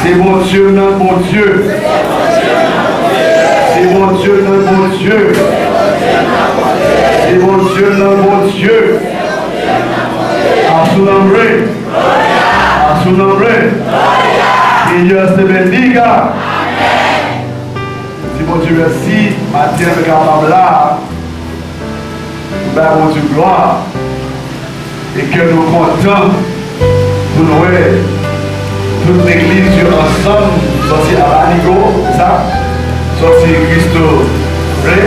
C'est mon Dieu, notre bon Dieu. C'est mon Dieu, notre bon Dieu. C'est mon Dieu, notre bon Dieu. A su nombre. A su nombre. Que Dios te bendiga. Si mon Dieu merci, Matye est capable là. Nous avons du gloire. Et que nous comptons pour nous toute l'église ensemble, sorti à Manigo, ça, sorti Christo Rey,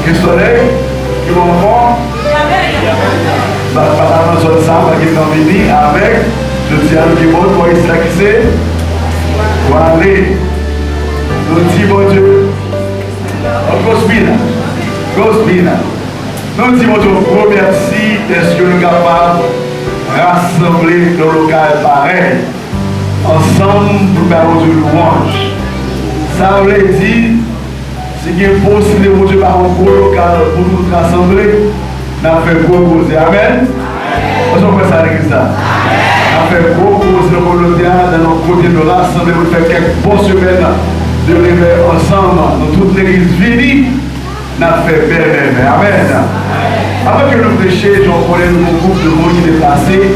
qui vont voir. Pas dans ça, qui sont venus avec, je dis à nous qui vont pour Israël qui c'est, pour aller, nous disons mon Dieu, Gospina. Nous disons mon Dieu, gros merci, est-ce que nous sommes capables de rassembler nos locales pareils, ensemble pour faire de louange. Ça veut dire, si il est possible de Dieu par un gros local pour nous rassembler, nous avons fait gros causer. Amen. Est-ce qu'on peut ça avec ça? Nous avons fait gros causer le volontaire dans nos côtés de rassembler, pour faire quelques bonnes semaines de réveil ensemble dans toute l'église finie. Nous avons fait belle. Amen. Avant que nous prêchions, j'en connais un groupe de monde qui est passé.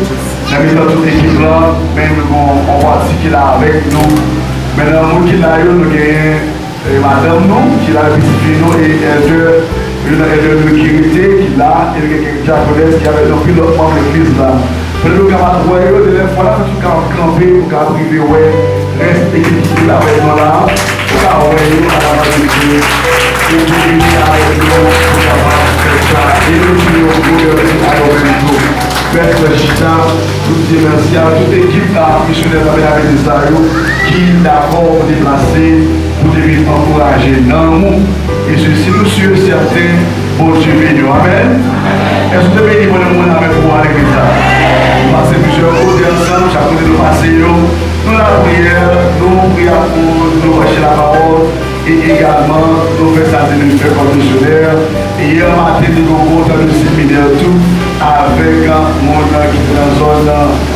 Nous avons toute l'équipe là, mais nous avons parti qui est là avec nous. Maintenant, nous qui là, nous avons madame nous, qui l'a visité nous et une de qui était là, et quelqu'un japonais qui avait donc l'autre membre de l'église là. Pour nous camarades, de la fois là, tu as campé, pour arriver, reste équipe là avec nous là, pour arriver à la base de Dieu. Et nous avec nous, pour faire ça, et nous nous nous Père Chita, tout Dieu merci à toute l'équipe là, missionnaire avec les Israël, qui d'abord déplacé pour devenir encourager dans le monde. Et ceci, nous sommes certains pour Dieu béni. Amen. Est-ce que vous béni pour le monde avec vous à l'église? Nous passons plusieurs côtés ensemble, chacun de nous passer. Nous la prière, nous prions pour nous marcher la parole. Et également, nous faisons ça de l'univers commissionnaire. Et hier matin, nous avons le séminaire tout avec un monde qui est dans la zone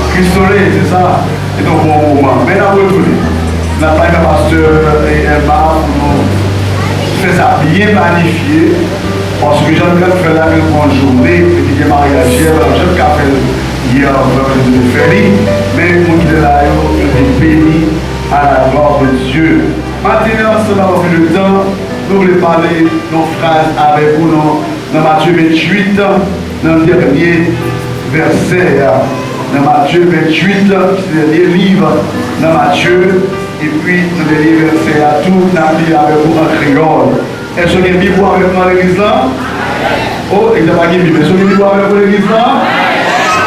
Christolé, c'est ça? C'est un bon moment. Maintenant, vous retournez. Nous avons un pasteur et un bar pour nous faire ça bien magnifié. Parce que Jean-Claude fait la même bonne journée. Et puis, il y a Marie-Achille, je l'ai fait hier, je l'ai fait. Mais nous qui sommes là, nous sommes bénis à la gloire de Dieu. Maintenant, si nous avons le temps, nous voulons parler nos phrases avec vous dans Matthieu 28, dans le dernier verset. Dans Matthieu 28, c'est le dernier livre dans Matthieu, et puis dans le dernier verset, à tout, nous avons avec vous en créole. Est-ce que vous avez une Bible avec nous dans l'église là? Oh, il n'y a pas de Bible. Est-ce que vous avez une Bible avec vous dans l'église là?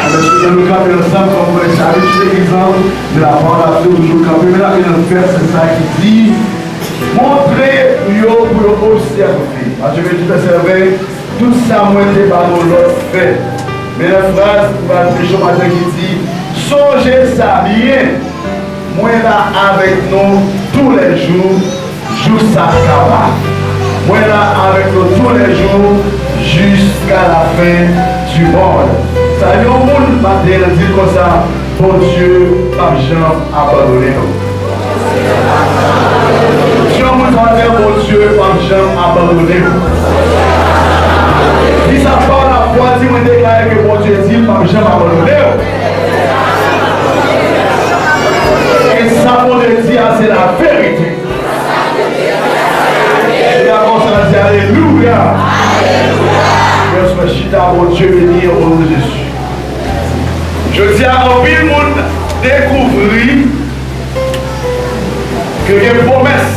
Parce que nous campons ensemble, comme vous le savez, c'est l'exemple de la parole de toujours camper. Mais là, il y a un verset qui dit montrez-vous pour observer. Je vais tout observer, tout ça, moi, c'est par l'autre fait. Mais la phrase, vous allez prêcher matin qui dit songez ça bien, moi là avec nous tous les jours, jusqu'à Kaba. Moi là avec nous tous les jours, jusqu'à la fin du monde. Ça y est, au monde, matin, dit comme ça, bon Dieu, pas jamais abandonné. Si on vous dit, bon Dieu, pas jamais abandonné. Si ça parle la foi, si vous déclarez que bon Dieu dit, pas jamais abandonné. Et ça, on le dit, c'est la vérité. Et avant ça, dit Alléluia. Je suis chita, mon Dieu, béni au nom de Jésus. Je dis à un peu de monde découvrir que il y a une promesse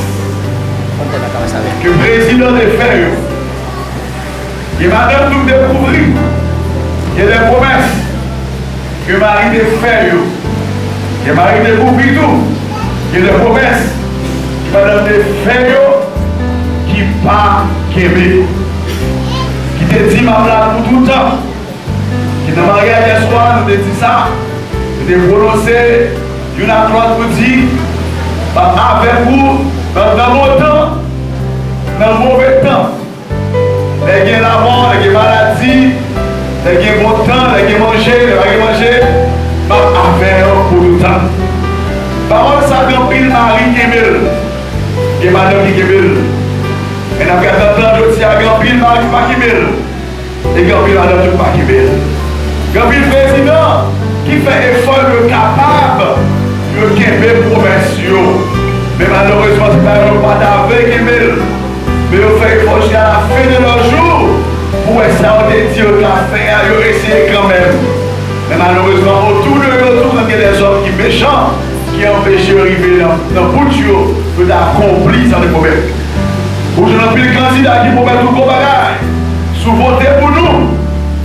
que le président de fait. Et madame nous découvrir qu'il y a des promesses que Marie de fait. Que Marie découvrir tout. Il y a des promesses que madame de fait qui pas qu'aimer. Qui te dit ma place pour tout le temps. Qui dans le mariage hier soir, nous te dit ça. Nous te prononcé une accord pour dire avec vous, dans mon temps, dans le mauvais temps. Les gens la mort, les gens maladie, les gens bon temps, les gens manger, les gens manger, avec pour tout le temps. Parole ça grand pile mari qui aime. Et madame qui aime. Et dans 40 ans, je dis à grand pile mari qui pas qui aime. Et grand pile madame qui pas qui aime. Grand pile président qui fait effort de capable de quitter provinciaux. Mais malheureusement, c'est pas d'avec email. Mais on fait effort jusqu'à la fin de nos jours pour essayer de dire qu'il a fait, il a essayé quand même. Mais malheureusement, autour de nous, il y a des hommes qui sont méchants, qui empêchent d'arriver dans le bout de d'accomplir sans des problèmes. Aujourd'hui, le candidat qui promet tout le bagage, sous voter pour nous,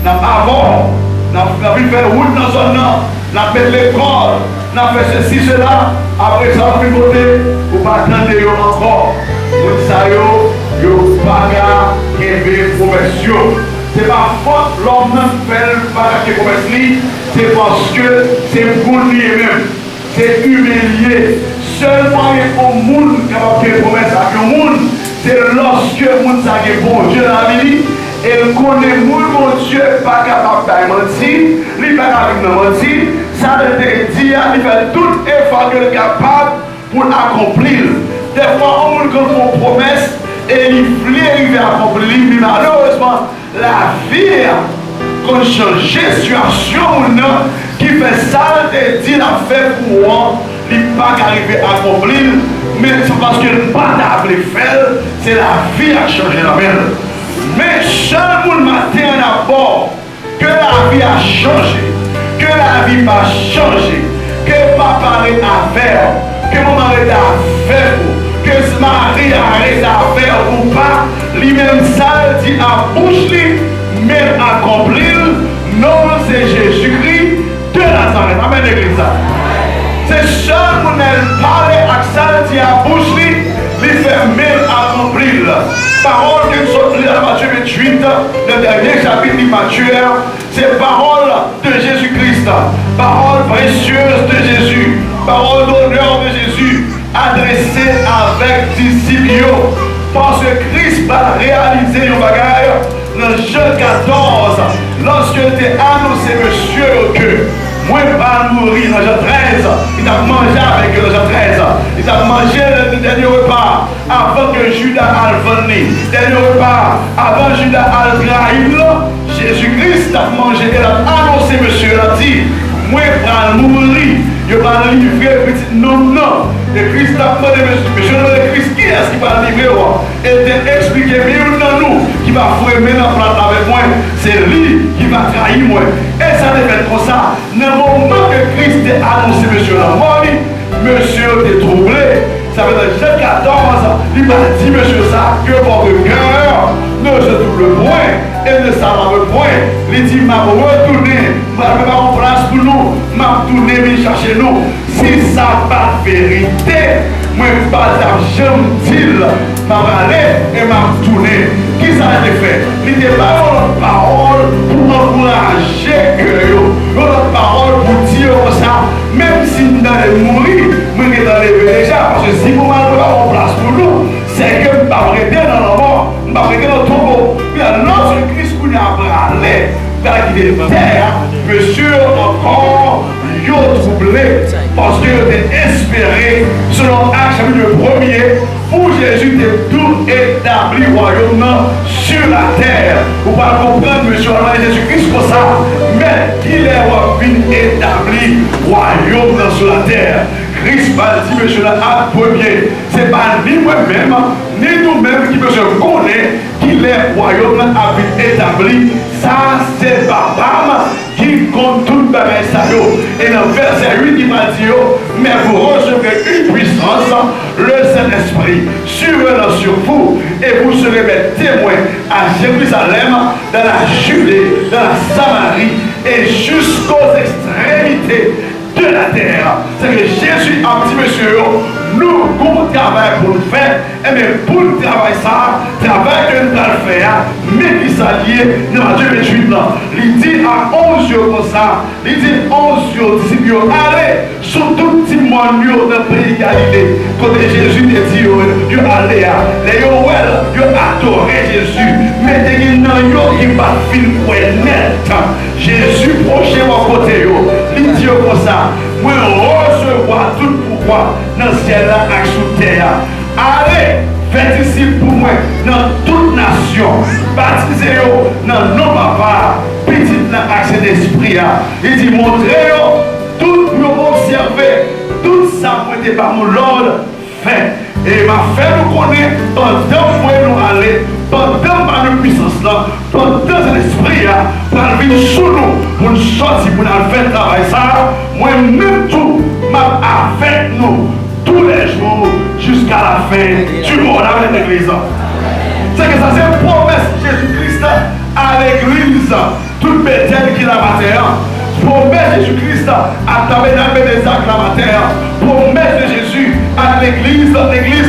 avant, on a vu faire route dans son nom, on a fait l'école, on a fait ceci, cela, après ça, on a voter, pour ne pas attendre encore. Vous savez, il n'y a pas de promession. Ce n'est pas faute l'homme ne fait pas de promession, c'est parce que c'est pour lui-même. C'est humilié. Seulement il monde qui a fait promesse à un monde, c'est lorsque le monde a bon Dieu dans la vie. Et il connaît mon Dieu, pas capable de mentir, il n'est pas capable de mentir, ça veut dire qu'il fait tout effort qu'il est capable pour l'accomplir. Des fois, on fait une promesse et il voulait arriver à accomplir, mais malheureusement, la vie qu'on change de situation qui fait ça, et dit la fait pour moi, il n'est pas arrivé à accomplir, mais c'est parce qu'il n'a pas d'appeler faire, c'est la vie qui a changé la même. Mais chaque matin d'abord, que la vie a changé, que la vie va changer, que papa arrête à faire, que maman arrête à faire, que ce mari arrête à faire ou pas, lui-même ça dit à bouche, même accomplir, non c'est Jésus-Christ de Nazareth. Amen l'église. C'est chaque monde parle à ça dit à bouche, lui fait même accomplir. Parole que nous sommes lus dans Matthieu 28, le dernier chapitre de Matthieu, c'est parole de Jésus-Christ, parole précieuse de Jésus, parole d'honneur de Jésus, adressée avec disciples. Parce que Christ va réaliser un bagage dans Jean 14, lorsque tu as annoncé, monsieur, que moi, je vais mourir dans Jean 13. Il a mangé avec eux dans Jean 13. Il a mangé le dernier repas avant que Judas a venu. Le dernier repas avant Judas a trahi. Jésus-Christ a mangé et a annoncé, monsieur, il a dit, moi, je vais mourir. Je vais livrer petit non. Et Christ a demandé, monsieur, Christ, qui est-ce qui va livrer? Et il a expliqué, mais dans nous, qui va framer la plate avec moi, c'est lui qui va trahir moi. Et ça devait être comme ça. Dans le moment que Christ a annoncé, monsieur, la mort, monsieur est troublé. Ça veut dire Jean 14, il m'a dit, monsieur, ça, que votre cœur ne se trouble point et ne s'alarme point. Il dit, m'a retourné, m'a fait en place pour nous, m'a tourné, mais chercher nous. Si ça pas vérité, moi, pas d'argent, dit, m'a allé et m'a tourné. Qui ça a été fait? Il n'était pas une parole pour encourager que une parole pour dire comme ça, même si nous allons mourir, nous allons lever déjà, parce que si vous m'avez en place pour nous, c'est que nous ne pouvons pas arrêter dans la mort, nous ne pouvons pas arrêter dans le tombeau. Mais lorsque Christ nous a bralé, dans la terre, monsieur encore, troublé, parce que vous espéré, selon Acte chapitre 1er, pour Jésus de tout établi royaume sur la terre. Vous ne pouvez pas comprendre, monsieur, Jésus-Christ pour ça, mais qu'il est établi royaume sur la terre. Christ va dire, monsieur, l'acte premier, ce n'est pas ni moi-même, ni nous-mêmes qui nous connaissons qu'il est royaume établi. Ça, c'est papa qui compte tout le bagage. Et dans le verset 8, il m'a dit, mais vous recevrez une puissance, le Saint-Esprit, survenant sur vous, et vous serez mes témoins à Jérusalem, dans la Judée, dans la Samarie, et jusqu'aux extrémités de la terre. C'est que Jésus a dit, monsieur, nous, nous travaillons pour le faire, et bien pour le travail, ça, travail que nous allons faire, mais qui s'allie dans Matthieu 28, il dit à 11 jours comme ça, il dit 11 jours, disciples, allez, sur tout le monde dans le pays de Galilée, côté Jésus te dit, vous allez, les Yoel, vous adorez Jésus, mais il y a qui va finir net. Jésus prochain à côté, il dit comme ça, moi recevoir tout pouvoir dans le ciel et sous terre. Allez, faites disciples pour moi dans toute nation. Baptisez-vous dans le nom papa, petit accès d'esprit. Il dit montrez-vous tout pour observer, tout ça pour être par mon Lord fait. Et m'a fait nous connaître pendant que nous aller, pendant par notre puissance là, pendant cet esprit là, pour venir sous nous, pour nous sortir, pour nous faire travail ça. Moi-même tout, m'a avec nous tous les jours jusqu'à la fin du monde avec l'église. C'est que ça c'est une promesse de Jésus-Christ à l'église, toute bêtise qui la matin. Promesse de Jésus-Christ à tabernacle des actes la matin. Promesse de Jésus à l'église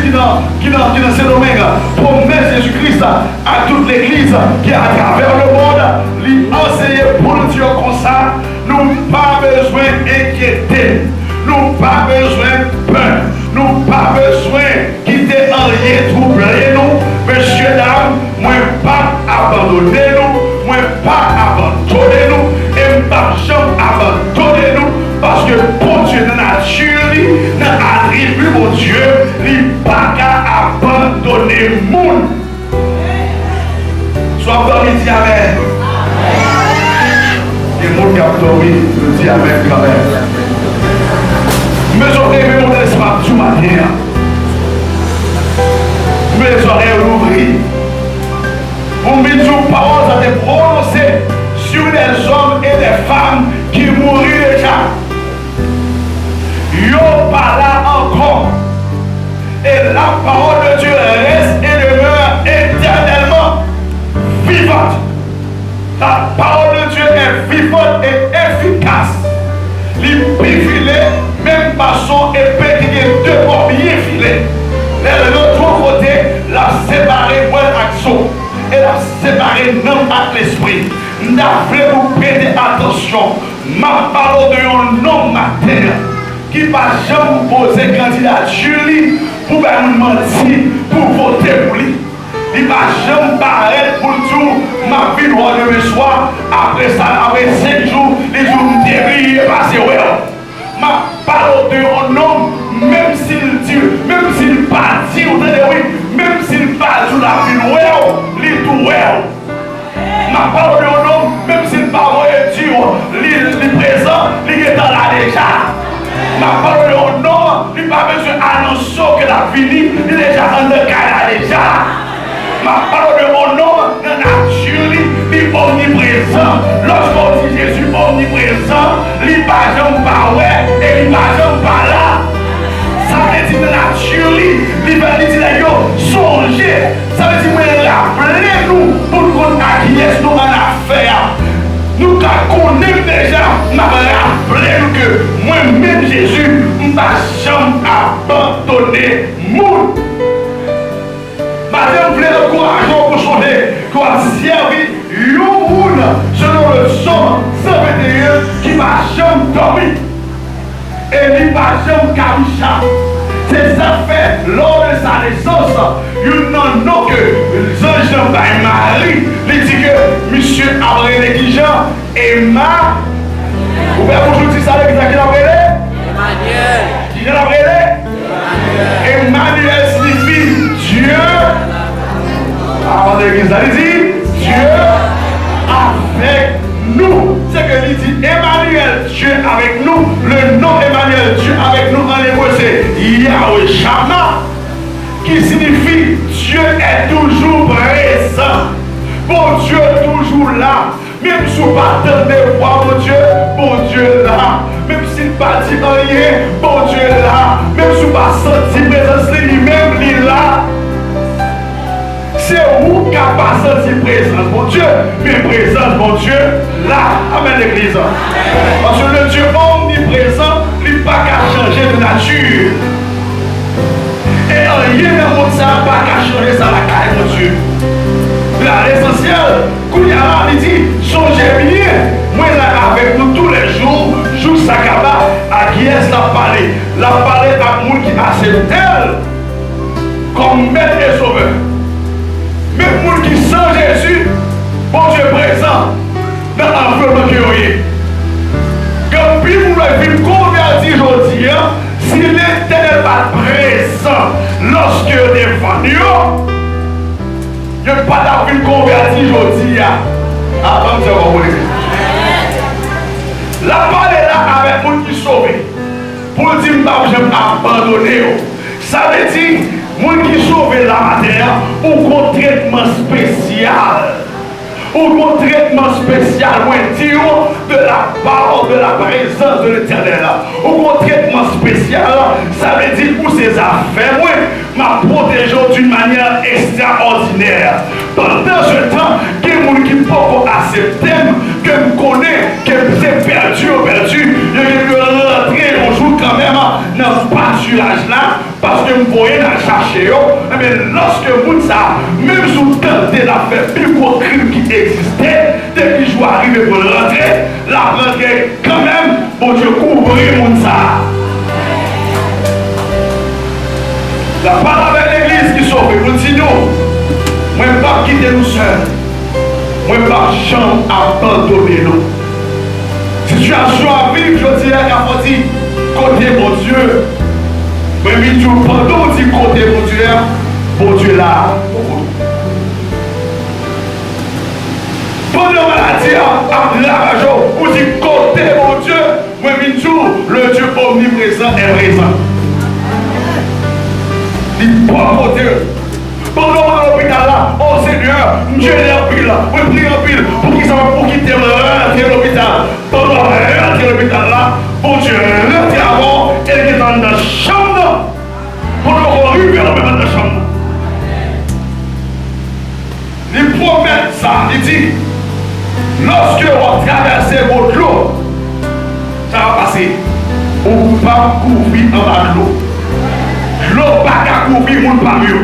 qui dans ce domaine. Promesse de Jésus-Christ à toute l'église qui est à travers le monde. Lui enseigner pour nous dire comme ça. Nous pas besoin d'inquiéter. Nous pas besoin de peur. Nous pas besoin quitter en rien troubler nous. Messieurs, dames, moi pas abandonner nous. Moi pas abandonner nous. Et pas jamais abandonner nous. Parce que pour Dieu, dans la nature, dans l'attribut, mon Dieu, il n'est pas qu'à abandonner le monde. Soit dormi, dis Amen. Et le monde qui a dormi, le dit Amen quand même. Mes oreilles me montrent l'espace du matin. Mes oreilles ouvrent. Pour me dire paroles à te prononcer sur des hommes et des femmes qui mourent déjà. Yo pas là encore. Et la parole de Dieu reste et demeure éternellement vivante. La parole de Dieu est vivante et efficace. Les filets, même façon épée qui est deux corps bien filés. L'autre côté, la séparé moi l'action et la séparé non avec l'esprit. Nous devons vous prêter attention. Ma parole de un nom matin qui ne va jamais vous poser candidature pour nous mentir, pour voter pour lui. Il ne va jamais paraître pour tout ma vie droit de soir. Après ça, après 5 jours, les jours me débrouillent et passer. Ma parole de un homme, même s'il dit, même s'il pas dit, même s'il pas dit la vie, il est tout. Ma parole de un homme, même s'il pas dit, il est présent, il est dans la déjà. Ma parole de un homme, il n'a pas besoin d'annoncer que la fini, il est déjà en décalage déjà. Ma parole de mon homme, dans la nature, il est omniprésent. Lorsqu'on dit Jésus omniprésent, il n'est pas jamais pas ouais et il n'est pas jamais pas là. Ça veut dire dans la nature, il va dire songez. Ça veut dire rappelez-nous pour qu'on acquiesce nous en affaire. Nous connaissons déjà, nous rappelez-nous que moi-même Jésus, je ne vais jamais abandonner le monde. Madame voulait encourager pour changer, qu'on a servi le monde selon le psaume 121 qui va jamais dormir. Et il va jamais cabicha. C'est ça fait lors de sa naissance. Il n'en a que les anges de Marie. Il dit que monsieur a négligent et ma. Vous pouvez vous dire ça avec qui l'a appelé? Emmanuel. Qui l'a appelé? Emmanuel signifie Dieu. Avant l'église, il dit Dieu avec nous. C'est que il dit Emmanuel, Dieu avec nous. Le nom Emmanuel, Dieu avec nous en hébreu, c'est Yahweh Shama, qui signifie Dieu est toujours présent. Bon Dieu est toujours là. Même si vous ne pas de voir mon Dieu est là. Même s'il ne pas dit rien, bon Dieu est là. Même si vous ne pas senti présence, lui-même il est là. C'est vous qui n'avez pas senti présence, mon Dieu, mais présence, mon Dieu, là, amen l'église. Parce que le Dieu omniprésent, il n'a pas qu'à changer de nature. Et rien dans le monde, ça n'a pas qu'à changer ça la caille, mon Dieu. L'essentiel, Kounyala, il dit, songez bien, moi là avec nous tous les jours, jour Sakaba, à qui est-ce la parler? La parler à monde qui accepte elle comme maître et sauveur. Mais pour qui sans Jésus, bon Dieu présent dans l'environnement qui est. Quand puis vous le vivre convertir pas présent lorsque devant nous, je ne pas la vie convertie aujourd'hui. Avant de vous dire. La parole est là avec les gens qui sont sauvés. Pour dire que je vais abandonner. Ça veut dire que les gens qui sont sauvés la matière ont un traitement spécial. Ou un traitement spécial, de la part de la présence de l'Éternel. Ou un traitement spécial, ça veut dire pour ces affaires, m'a protégé d'une manière extraordinaire. Pendant ce temps, il y a des gens qui peuvent accepter que je connais, que c'est perdu, je vais rentrer un jour quand même dans ce pâturage là, parce que je voyais dans chercher. Mais lorsque vous ça, même si vous tentez la faire plus gros crime qui existait, dès que je vais arriver pour rentrer, la rentrer quand même, bon Dieu couvrir mon ça. La parole avec l'église qui sauve, continue. Moi, je ne vais pas quitter nous seuls. Moi, je ne vais pas jamais abandonner nous. Situation à vivre, je dirais qu'à faut dire, côté mon Dieu. Moi, je dis pendant qu'on dit côté mon Dieu là. Pendant la maladie, à la raison, on dit côté mon Dieu. Moi, je dis le Dieu omniprésent est présent. Il pas côté. Pendant l'hôpital là, oh Seigneur, Dieu est en pile, on prie en pile, pour qu'il s'en va pour quitter l'hôpital. Pendant l'hôpital là, bon Dieu, rentre avant, elle est dans la chambre, pour qu'on arrive dans la chambre. Il promet ça, il dit, lorsque on traverse votre l'eau, ça va passer, on ne peut pas couvrir en bas de l'eau. L'eau ne peut pas couvrir mon pariou.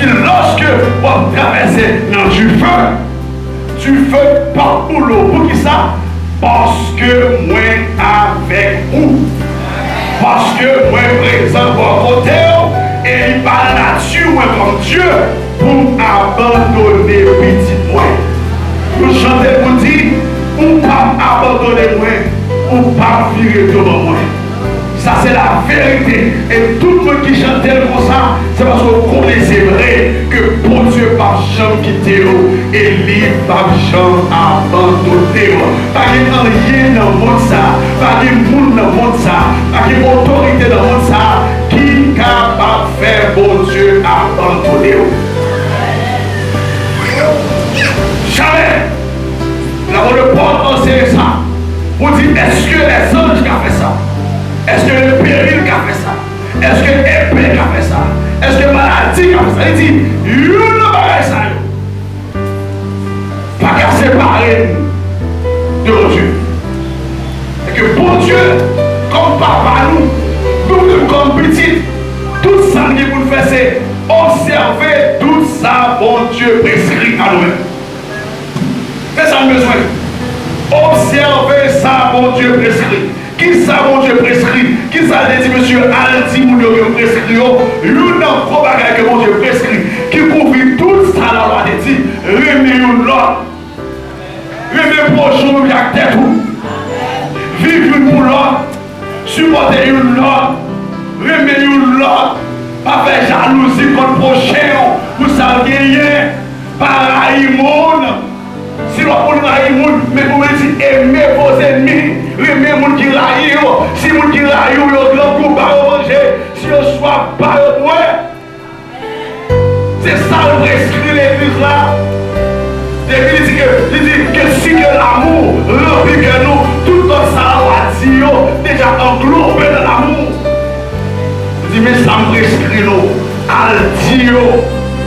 Lorsque vous traversez dans du feu pas pour l'eau. Pour qui ça? Parce que moi avec vous. Parce que moi présent pour côté et il parle là-dessus moi comme Dieu pour abandonner petit moi. Vous chantez pour dire, ou pas abandonner moi, ou pas virer devant moi. Ça c'est la vérité. Et tout le monde qui chante comme ça, c'est parce qu'on connaît, c'est vrai, que pour Dieu par jamais quitter et lui par jamais abandonner. Pas qu'il y ait rien dans le monde ça, pas qu'il y ait monde dans le monde ça, pas qu'il y ait autorité dans le monde ça, qui est capable de faire bon Dieu abandonner. Jamais. Là on ne peut pas penser ça. On dit, est-ce que les anges qui ont fait ça? Est-ce que le péril qui a fait ça? Est-ce que l'épée qui a fait ça? Est-ce que la maladie qui a fait ça? Il dit, il ne va pas ça. Pas qu'à séparer de Dieu. Et que pour Dieu, comme papa nous comme petit, tout ça que vous faites, c'est observer tout ça, bon Dieu prescrit à nous-mêmes. C'est ça le besoin. Observer ça, bon Dieu prescrit. Qui ça, mon Dieu prescrit? Qui ça dit, monsieur, Aldi, mon Dieu prescrit? L'une n'a pas que mon Dieu prescrit. Qui couvre tout ça, la loi de Dieu. Remet l'autre. Remet prochain, il y a tête. Vivre une pour l'autre. Supporter une l'autre. Remet une l'autre. Pas faire jalousie contre le prochain. Pour ça, gagner. Pareil, monde. Si l'on peut railler, mais vous me dites, aimez vos ennemis, aimez les gens qui raillent, si les gens qui raillent, ils ont grand coup à manger, si on soit pas au moins. C'est ça le prescrit l'église là. L'église dit que si l'amour remplit que nous, tout ça va dire, déjà englobé dans l'amour. Il dit, mais ça me prescrit nous, al dire,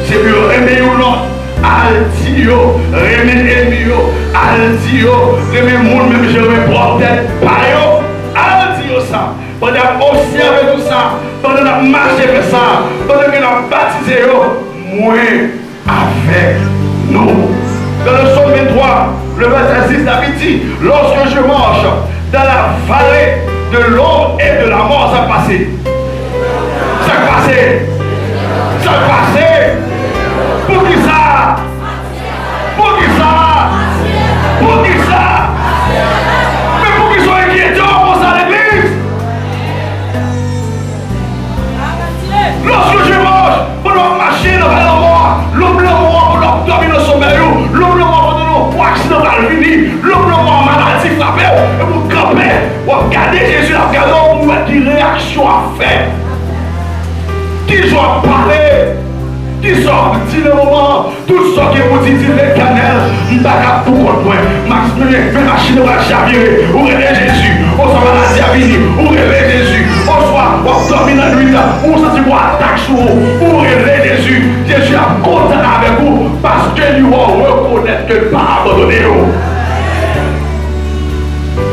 c'est mieux aimer ou non. Altio, remé Emio, Altio, remé moun, même je remé porter, payo, Altio ça. Pendant observer tout ça, pendant marcher avec ça, pendant que nous baptisé, moi avec nous. Dans le psaume 23, le verset 6, David dit, lorsque je marche dans la vallée de l'ombre et de la mort, ça passé. Ça passé. Ça passé. Pour qui ça? Pour qui ça? Pour qui ça? Mais pour qu'ils soient inquiétants pour ça l'église? Regardez Jésus, regardez quelle réaction à faire. Qui doit parler, qui sort dit le moment, tout ce qui vous dit l'éternel, nous t'avons pour contre moi. Maximilien, mais machine va chavirer, ou réveiller Jésus, ou soit maladie à venir, ou réveiller Jésus, ou soit on dormir dans la nuit, ou soit tu vois attaque sur vous, ou réveiller Jésus. Jésus a content avec vous parce que nous reconnaître que pas abandonné.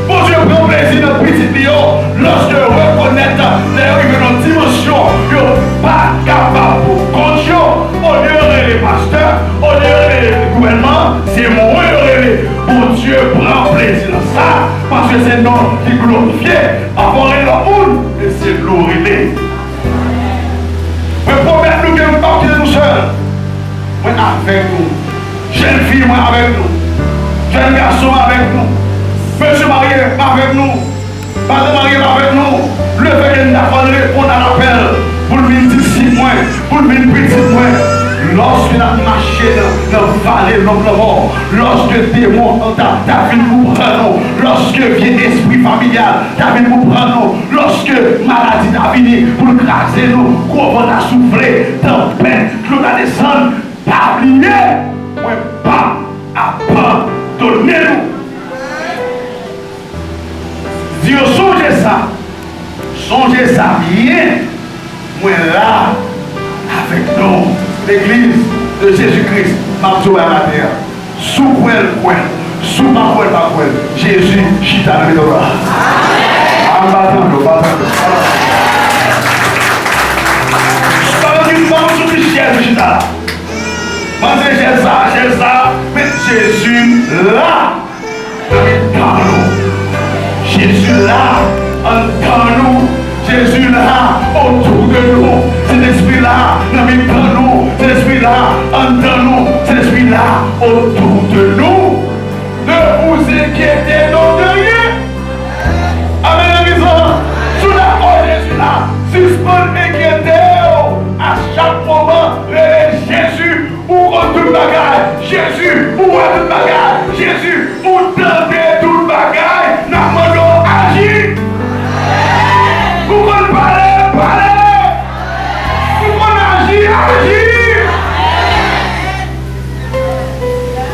Bon Dieu prend plaisir dans le petit Léo lorsque reconnaître dans dimension, pas capable pour condition, au lieu les pasteurs, au lieu les gouvernements, c'est moi bon Dieu prend plaisir dans ça, parce que c'est nom qui glorifie, avoir le monde, et c'est glorifié. Mais promettre nous que nous partons nous seuls, moi avec nous, jeune fille moi avec nous, jeune garçon avec nous. Monsieur marié avec nous, madame mariée avec nous, le fait que nous avons répondu à l'appel pour le venir d'ici moins, pour le venir petit moins. Lorsque nous avons marché dans la vallée de l'homme, lorsque le démon t'a vu nous prendre, lorsque vient l'esprit familial, t'a vu nous prendre, lorsque maladie t'a venu pour craser nous, qu'on va souffler, tempête, nous allons descendre, pas oublier, pas abandonner nous. Dieu, songez ça bien, moi là, avec nous, l'église de Jésus-Christ, Matye à la terre, sous quoi, sous ma quoi, Jésus, chita dans le dos. En battant, je parle d'une femme sur le ciel, chita. J'ai ça, mais Jésus là, dans nous. Jésus là, en nous, Jésus là, autour de nous, c'est l'esprit là, dans nous, c'est l'esprit là, en nous, c'est l'esprit là, autour de nous. Ne vous inquiétez donc de rien. Amen, la maison, sous la croix de Jésus là, suspend inquiéter à chaque moment, Jésus, pour tout bagage, Jésus, pour tout bagage, Jésus, pour tenter tout bagage, n'a pas agir. Pour qu'on parle. Pour qu'on agit.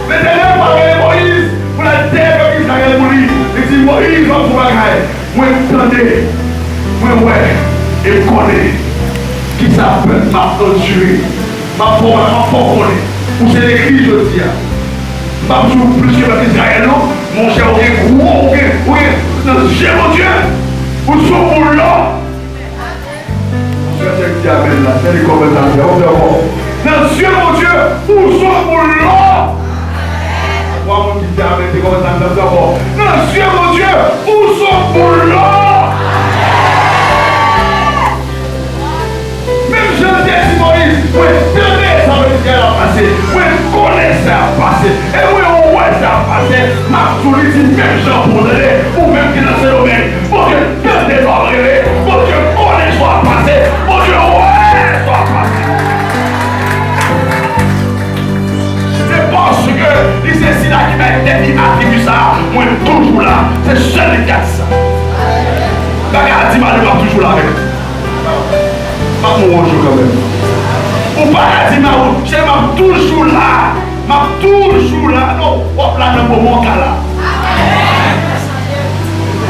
Mais d'ailleurs, parler Moïse, pour la terre comme Israël mourit. Il dit Moïse, va pour bagaille. Moi, attendez, moi, et connais qui s'appelle ma tuer. Ma pauvre, où c'est l'écrit, je dis. Ma toujours plus que l'Israël, mon cher, oui, mon Dieu, où sont pour là? C'est les commentaires, non, Dieu, mon Dieu, où sont pour là? Moi, mon petit avec les commentaires d'abord. Non, Dieu, mon Dieu, où sont pour là? Même je dis Moïse, oui, tenez, ça veut dire à passer, oui, connaissez à passer, et oui, on voit ça passer, ma solitude, même gens pour donner, ou même qui dans ce domaine, pour que tenez soit brûlé, pour que connaissez soit passé, pour que ouais soit passé. C'est parce que c'est ici là qui m'a été attribué ça, moi toujours là, c'est seul les gars ça. La gars dit, mal pas toujours là avec. Pas mon bonjour quand même. Ou pas dire c'est toujours là. Toujours là. Non, hop là, non, pour mon cas là.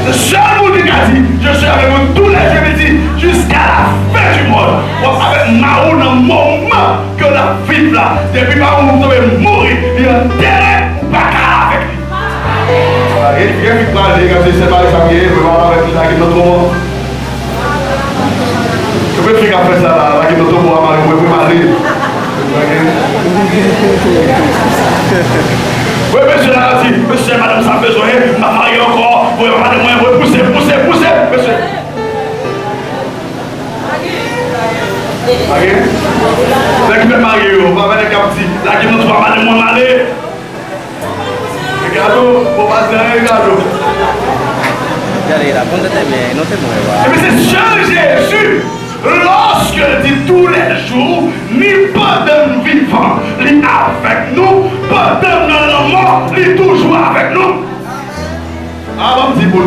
Le seul monde qui a dit, je suis avec vous tous les jeudis jusqu'à la fin du monde. Avec Maou dans le moment que la vie là, depuis Maou, vous devez mourir, il y a un terrain ou pas qu'à avec lui. Et bien, il parle, c'est pas les familles, vous allez avec la qui est notre monde. Je peux faire après ça, là, qui est notre monde, je peux m'arrêter. Oui, monsieur l'a dit, monsieur, madame, ça a besoin, ma mariée encore, vous voyez, madame, vous pousser, monsieur. Là qui me marie, on va faire des captifs, là qui nous trouve, madame, on va aller. Regarde, on va se regarder. No se mueva. Mais c'est seul Jésus. Lorsque dit tous les jours, ni pendant nous vivants, ni avec nous, pendant nous mort, ni toujours avec nous. Ah, on dit bon,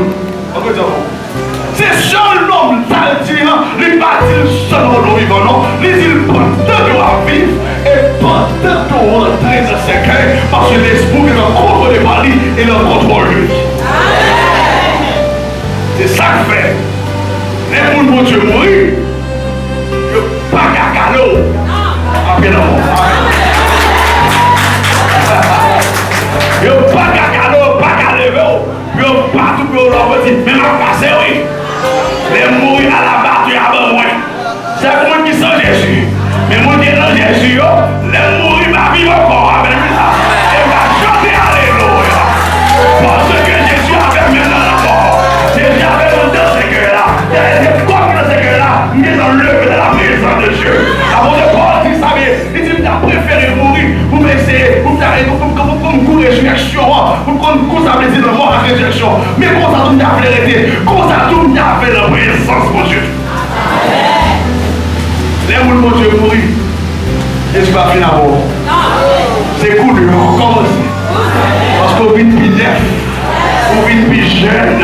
C'est seul l'homme, ça le dit, les bâtis seul l'homme vivant, non? Les îles pendant que vous vivre et pendant que vous rentrez dans ces cœurs, parce que l'esprit est en contre les palis et le contrôle lui. C'est ça que fait. Les gens vont Dieu mourir, ils ne pas qu'à cadeau. Après non. Ils ne pas qu'à cadeau, pas qu'à lever. Ils ne pas tout pour leur petit, mais ma passé, oui. Les mourir à la battu avant moi. C'est pour moi qui sont Jésus. Mais moi qui est dans Jésus, les mourir ma vie encore avec lui. Et va chanter alléluia. Parce que Jésus avait maintenant encore. Jésus avait dans ce cœur-là. C'est comme dans ce cœur-là, il est dans l'œuvre de la présence de Dieu. Avant de Paul, il savait, il dit, tu as préféré mourir pour m'essayer, pour me courir résurrection, pour me courir de mort à résurrection. Mais comment ça tout a fait l'arrêter? Comment ça tout a fait la présence, mon Dieu? Les gens, mon Dieu, mourir. Jésus va finir à mort. C'est cool, on commence. Parce qu'on vit plus neuf, on vit plus jeune,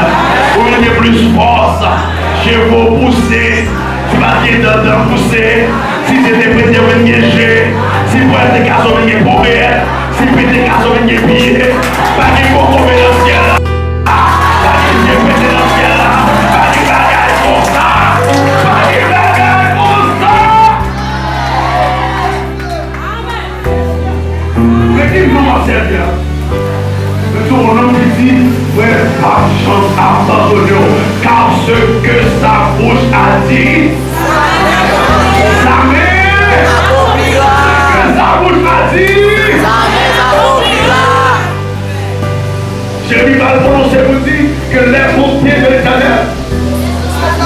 on vit plus force. Chevaux poussés, si Matye dedans poussé, si c'était prêté à venir jeu, si pour être des casos venir pourrir, si pour être des casos venir piller, pas de coco dans le ciel là, pas de Dieu pété dans le ciel là, pas de bagaille comme ça, pas de bagaille comme ça. Mais qui nous en servir? Ton nom qui dit, ouais, pas de chance à abandonner, car ce que sa bouche a dit, sa mère, ce que sa bouche a dit, Jérémie va le prononcer pour dire que les montées de l'Éternel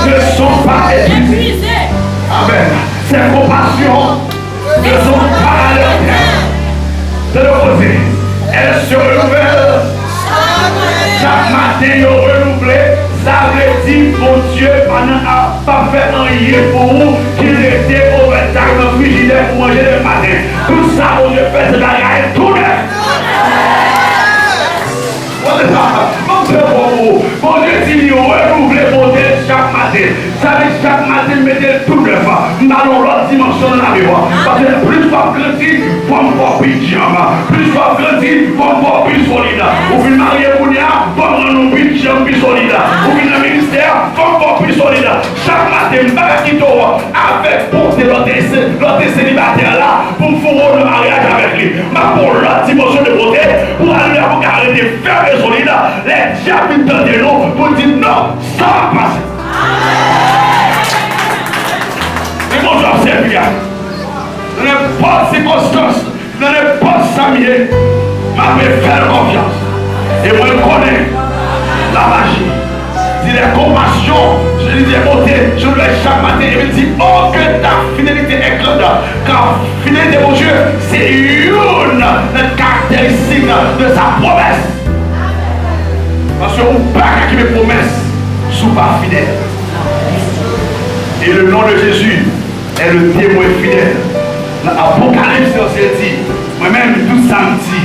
ne sont pas épuisées. Amen. Ses compassions ne sont pas à leur terme. De l'opposé, elles se renouvellent. Chaque matin, ils ont renouvelé. Ça veut dire, mon Dieu, pendant n'a pas fait un rien pour vous, qu'il était au retard dans le frigidaire pour manger le matin. Tout ça, mon Dieu, fait de la gagne tout neuf. Mon Dieu, si nous renouvelons mon Dieu chaque matin, ça veut dire chaque matin, mettez tout neuf. Nous allons l'autre dimension de la vie. Parce que plus vous grandir, faut me voir plus jambe. Plus vous grandir, faut me voir plus solide. Ou puis marier pour nous, faut me rendre plus jambe plus solide. Ou puis le ministère, faut me voir plus solide. Chaque matin, je vais quitter avec porter l'autre célibataire là pour me faire le mariage avec lui. Mais pour l'autre dimension de beauté, pour aller pour arrêter ferme et solide, les diables de nous pour dire non, ça va passer. Mais bon, j'observe bien. Dans n'importe circonstance, dans n'importe samier, je vais faire confiance. Et moi, je connais la magie. Si les compassions, je dis des beautés, je le laisse chaque matin et me dis, oh, que ta fidélité est grande. Car fidélité, mon Dieu, c'est une caractéristique de sa promesse. Parce que vous pas qui me promesse, sous pas fidèle. Et le nom de Jésus est le témoin fidèle. L'Apocalypse, c'est dit, moi-même, tout samedi,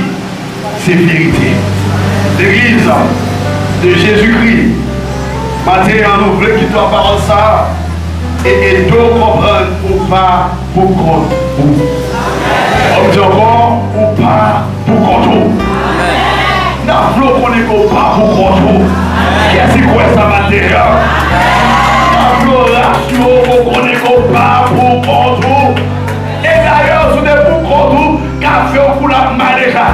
c'est vérité. L'église de Jésus-Christ, Matye en ouvre qui doit parler ça, et tout comprendre ou pas pour contre vous. On dit encore, ou pas pour contre vous. La flot qu'on est pas pour contre vous. Qu'est-ce que c'est ça, Matye? La floration qu'on est pas pour contre vous. Et d'ailleurs, si vous êtes pour contre vous, qu'a fait au coup la main déjà.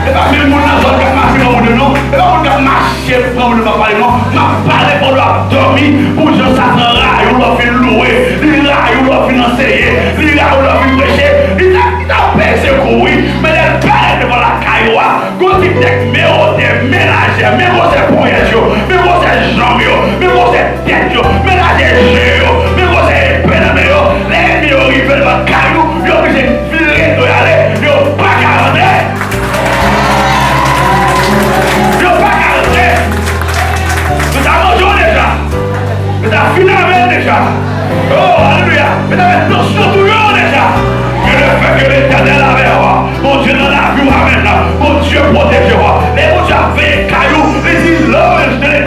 Et pas même mon azot qui a marché dans mon nom, et pas mon qui a marché pour le parlement, m'a parlé pour dormir, pour que ça ne raille ou leur fin louer, il raille ou leur financer, il raille ou leur fin prêcher, il a payé courir, mais elle parle devant la cailloua, quand il dit mais on est ménagère, mais on est poignard, mais on est jambes, mais on est tête, mais là des jeux, mais on est péname, les ennemis arrivent devant la caillou, ils ont obligé de filer, de aller, ils n'ont pas qu'à rentrer. Finalement déjà. Oh, alléluia. Mais t'avais attention tout le monde déjà. Que le fait que l'Éternel avait mon Dieu dans la vie, amen. Mon Dieu protège-moi. Les mon Dieu a fait caillou. Les îles de l'Éternel.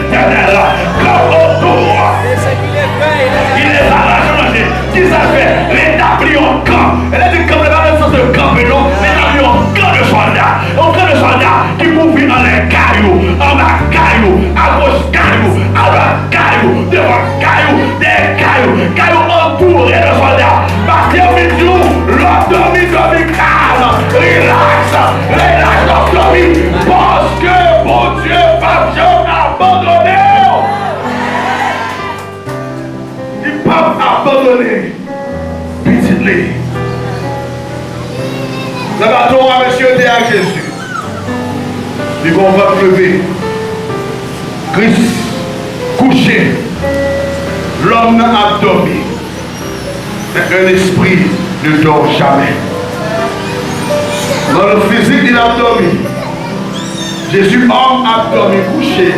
congelé. Le bateau a monsieur était à Jésus. Ils vont lever. Christ couché. L'homme a dormi. Mais un esprit ne dort jamais. Dans le physique, il a dormi. Jésus, homme, a dormi, couché.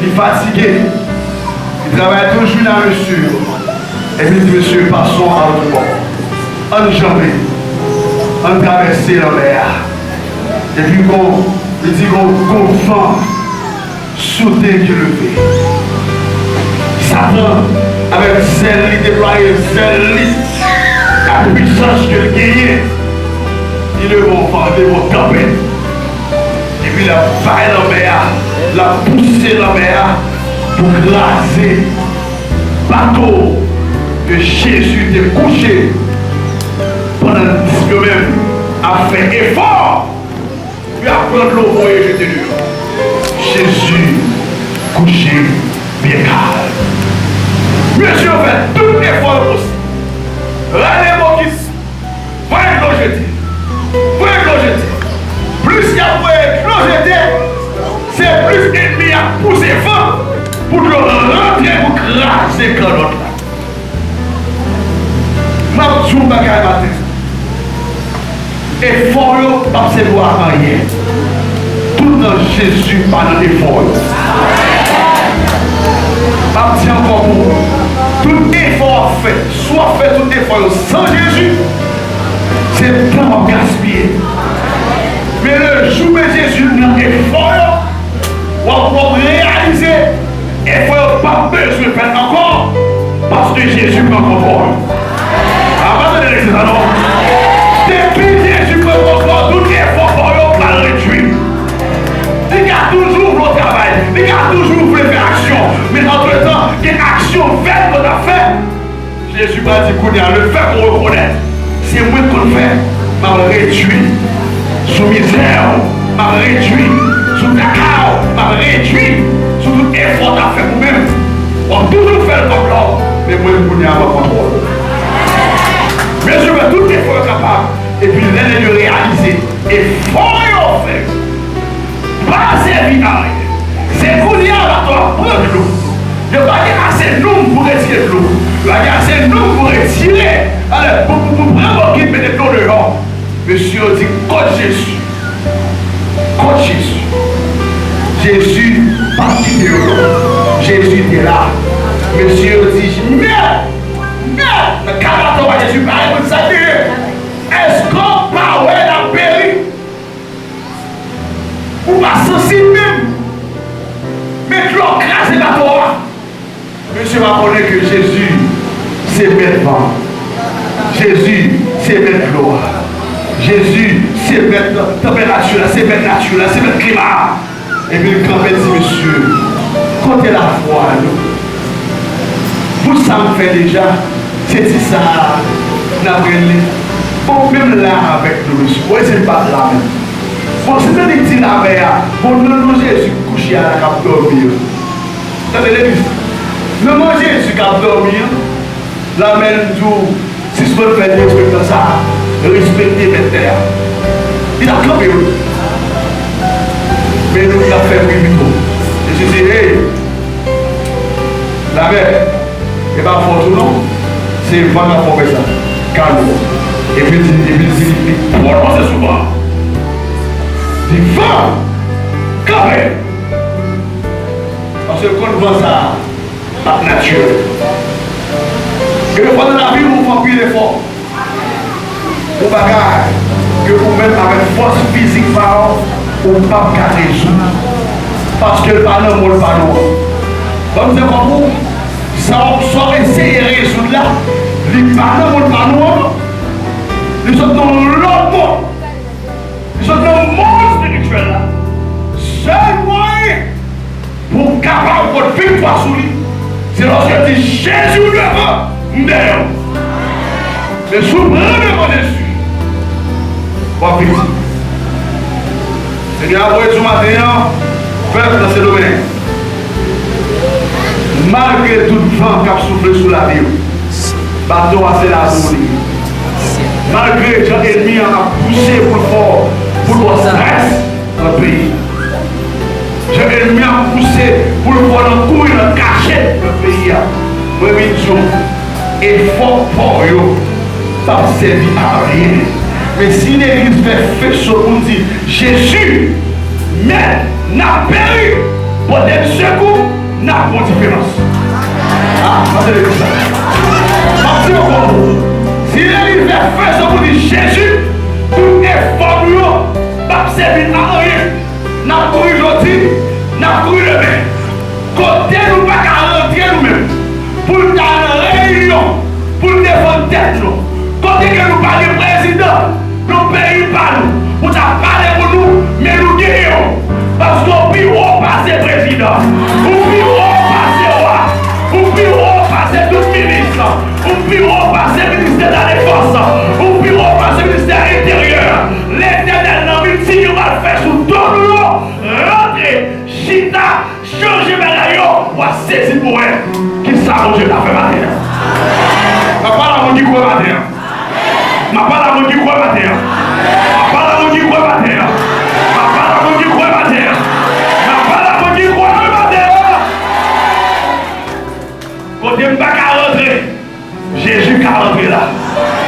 Il est fatigué. Il travaille toujours dans le sur. Et puis, dit, monsieur, passons à l'autre bord. Enjambé. On traverse la mer. Et puis, il dit qu'on vent sauter qui le fait. Satan, avec celle qui déploie, la puissance qu'il gagne, il le vont faire des mots tempêtes. Et puis, il a failli la mer, il a poussé la mer pour glacer le bateau que Jésus était couché pendant que même a fait effort. Puis à prendre l'eau pour y jeter dehors. Jésus couché bien calme. Monsieur fait tout effort possible. Regardez-moi qui voyez l'eau jeter. Voyez l'eau jeter. Plus il y a l'eau jeter, c'est plus ennemi à pousser fort pour le rentrer pour craser comme l'autre là. Ma joue bagaille matin. Effort, pas se doit à rien. Tout dans Jésus, pas dans l'effort. Pas encore pour vous. Tout effort fait, soit fait tout effort sans Jésus, c'est temps gaspillé. Mais le jour où Jésus n'a effort, on va réaliser, effort pas besoin de faire encore, parce que Jésus prend contrôle. Abandonnez les non. Depuis Jésus prend contrôle, tout effort pour eux va réduire. Il y a toujours le travail, il y a toujours voulu faire action, mais entre-temps, il y a action faite qu'on a fait. Jésus m'a dit qu'on a le fait pour reconnaître. C'est moi qu'on fait, m'a réduit. Sous misère, m'a réduit. Sous cacao, m'a réduit. Sous tout effort à faire vous-même. On toujours fait comme l'homme, mais moi qu'on a pas contrôle. Mais je veux tout effort capable. Et puis l'aide de réaliser. Et fort et fait. Pas servir à rien. C'est qu'on y a à toi prendre l'eau. Il n'y a pas assez de l'eau pour retirer de l'eau. Il n'y a pas assez de l'eau pour retirer. Alors, pour prendre qui met de l'eau dehors. Monsieur dit, contre Jésus. Contre Jésus. Jésus parti de l'eau. Jésus était là. Monsieur dit, merde. Le caractère de Jésus paraît comme ça. Est-ce qu'on parle dans le péri? Ou pas sensible même? Mais l'eau crase la Torah. Monsieur va connaître que Jésus, c'est mettre vent. Jésus, c'est mettre l'eau. Jésus, c'est mettre température, c'est mettre nature, c'est mettre climat. Et puis le grand-père dit, monsieur, quand est la foi, vous ça me fait déjà, c'est ça, bon, même là avec nous, monsieur, oui, c'est pas là même. Bon, c'est pas des petits là, mais bon, nous, Jésus couché à la cape dormir. Vous avez l'église? Nous, Jésus cape dormir, la même jour, si je peux faire respecter ça, respecter mes terres. Il a campé, mais nous, il a fait primitif. Et je dis, hey, la mère, et pas fort tout non, c'est vraiment pour ça, calme. Et puis, pour c'est souvent. Il va, carré. Parce que quand on voit ça, pas naturel. Et le fois de la vie, vous faites plus d'efforts. Vous bagarre que vous-même avec force physique, vous ne pas résoudre. Parce que le ballon, le ballon. Comme c'est comme vous, ça va essayer de résoudre là. Les ballons, le ballon, ils sont dans l'autre monde. Ils sont dans le monde spirituel là. Seul moyen pour capable votre victoire sur lui, c'est lorsque dit Jésus le veut, merde. Mais sous le Jésus, pas vite. Seigneur, vous êtes ce matin, faites dans ce domaine. Malgré tout le vent qui a soufflé sous la vie, bateau a c'est la boule. Malgré que l'ennemi a poussé pour le fort, pour le stress dans le pays. L'ennemi a poussé pour le fort dans le couille, dans le cachet dans le pays. Moi, je dis, effort pour eux, ça ne servit à rien. Mais si l'église fait fait chaud pour dire Jésus, mais n'a péri pour des secours, n'a pas de différence. Ah, c'est l'église ça. Si l'église fait fait chaud pour dire Jésus, tout effort pour eux, pas servir à rien. N'a pas couru aujourd'hui, n'a pas couru demain. Côté nous pas qu'à rentrer nous-mêmes. Pour nous faire une réunion, pour nous défendre tête nous. Côté que nous parlons du président, nous pays pas nous. Nous avons parlé pour nous, mais nous gagnons. Parce qu'au plus haut passe le président, au plus haut passe le roi, au plus haut passe tout ministre, au plus haut passe le ministère de la défense, au plus haut passe le ministère intérieur. L'éternel n'a mis si nous va faire sous tout nous. Rentrez, chita, changer bagaille, ou à saisir pour elle. Qui ça, mon Dieu, l'a fait matin? Ma parole à mon Dieu, quoi matin? Ma parole à mon Dieu, quoi matin? Ma parole à mon Dieu, quoi matin? Ma parole à mon Dieu, quoi matin? Ma parole à mon Dieu, quoi matin? Quand on ne pas qu'à rentrer, Jésus qui a rentré là.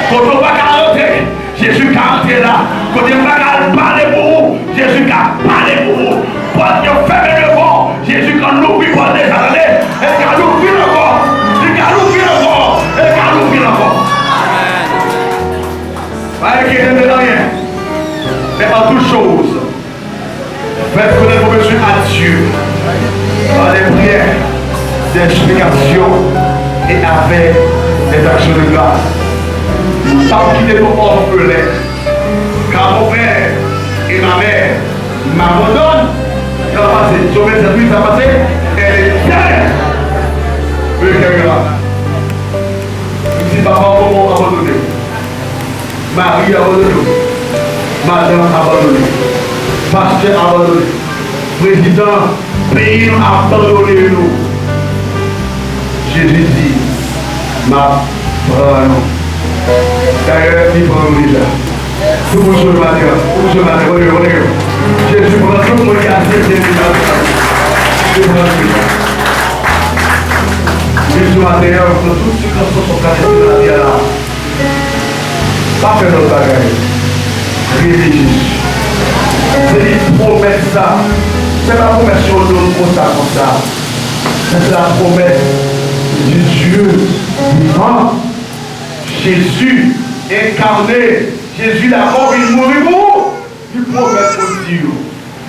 Quand on ne pas qu'à rentrer, Jésus qui a rentré là. Quand on ne pas qu'à parler pour vous, Jésus qui a parlé pour vous. Quand on fait le vent, Jésus qui a l'ouvert pour les aller. Et qui a l'ouvert encore. Et qui a l'ouvert encore. Et qui a l'ouvert encore. Pas qu'il ne rien. Mais en toute chose, faites connaître vos besoins à Dieu. Par les prières, des explications et avec des actions de grâce. Pas quitter nos orphelins. Car mon père et ma mère m'abandonnent. Ça va passer. Si on met cette nuit, ça va passer. Elle est bien. Oui, quelqu'un là. Si papa, maman abandonné. Marie abandonné. Madame abandonné. Pasteur abandonné. Président, pays abandonné nous. Jésus dit, ma parole. D'ailleurs, il prend nous déjà. Tout le monde se matin. Tout le monde se matin. Jésus prend tout le monde qui a accepté Jésus prend tout. Jésus matin, tout ce qui sont cassés dans la vie là. Pas faire notre bagaille. Réfléchis. C'est une promesse ça. C'est la promesse sur nous comme ça. C'est la promesse du Dieu vivant. Jésus incarné. Jésus l'a mort, il mourit pour. Il promet pour Dieu